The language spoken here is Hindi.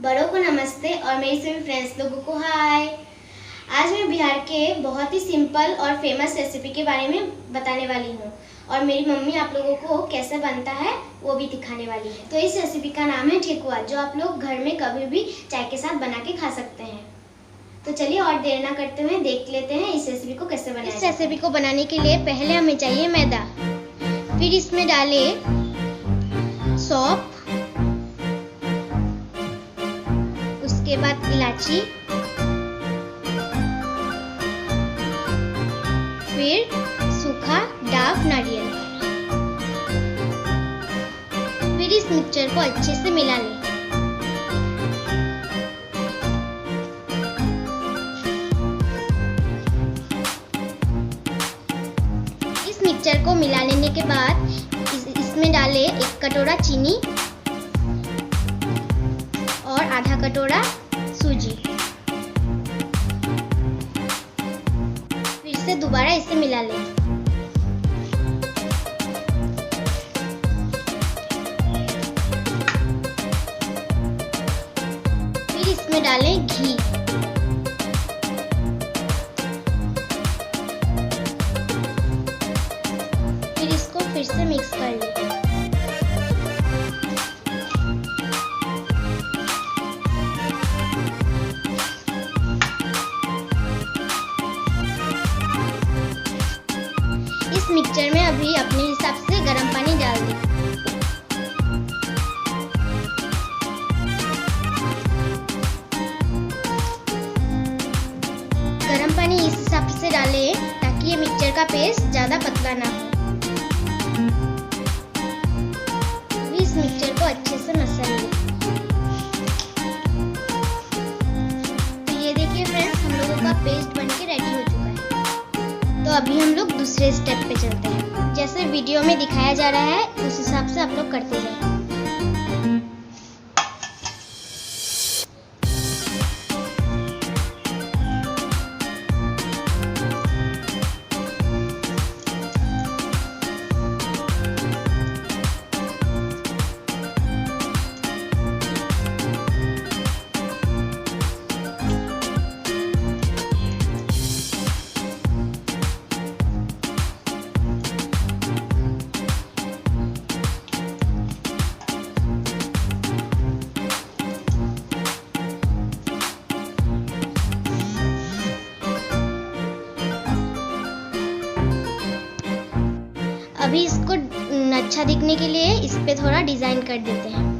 बड़ों को नमस्ते और मेरे सभी फ्रेंड्स लोगों को हाय। आज मैं बिहार के बहुत ही सिंपल और फेमस रेसिपी के बारे में बताने वाली हूँ और मेरी मम्मी आप लोगों को कैसे बनता है वो भी दिखाने वाली है। तो इस रेसिपी का नाम है ठेकुआ, जो आप लोग घर में कभी भी चाय के साथ बना के खा सकते हैं। तो चलिए और देर ना करते हुए देख लेते हैं इस रेसिपी को कैसे बनाएं। इस रेसिपी को बनाने के लिए पहले हमें चाहिए मैदा, फिर इसमें डालें सौंफ, उसके बाद इलायची, फिर सूखा डाब नारियल। फिर इस मिक्सचर को अच्छे से मिला लें। इस मिक्सचर को मिला लेने के बाद इसमें डालें 1 कटोरा चीनी और आधा कटोरा सूजी। फिर से दोबारा इसे मिला लें। फिर इसमें डालें घी। फिर इसको फिर से मिक्स कर लें। इस मिक्सचर में अभी अपने हिसाब से गर्म पानी डाल दें। गर्म पानी इस हिसाब से डालें ताकि ये मिक्सचर का पेस्ट ज्यादा पतला ना हो। इस मिक्सचर को अच्छे से मसल लें। तो ये देखिए फ्रेंड्स, हम लोगों का पेस्ट बनके रेडी हो चुका है। तो अभी हम लोग दूसरे स्टेप पे चलते हैं। जैसे वीडियो में दिखाया जा रहा है उस हिसाब से आप लोग करते जाएं। अभी इसको अच्छा दिखने के लिए इस पे थोड़ा डिजाइन कर देते हैं।